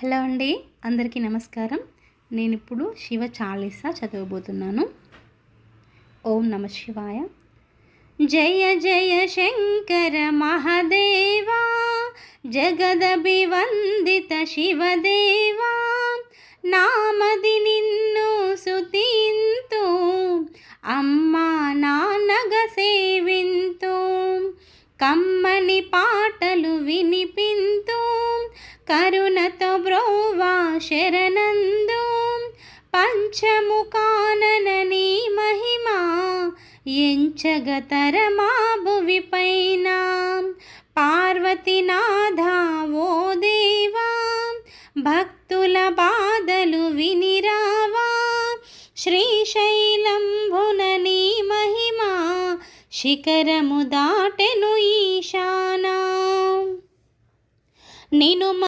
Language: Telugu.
హలో అండి, అందరికీ నమస్కారం. నేను ఇప్పుడు శివ చాలీసా చదవబోతున్నాను. ఓం నమ శివాయ. జయ జయ శంకర మహాదేవా, జగదభివందిత శివదేవా, నామది నిన్ను సుతింతు, అమ్మా నాన్నగ సేవింతు, కమ్మని పాటలు వినిపింతు, కరుణతో బ్రోవా శరణందు, పంచముఖానన నీ మహిమా ఎంచగతరమా భువిపైన. పార్వతీనాథా ఓ దేవా, భక్తుల బాధలు వినిరావా, శ్రీశైలంభున నీ మహిమా శిఖరము దాటెను ఈశానా. నిను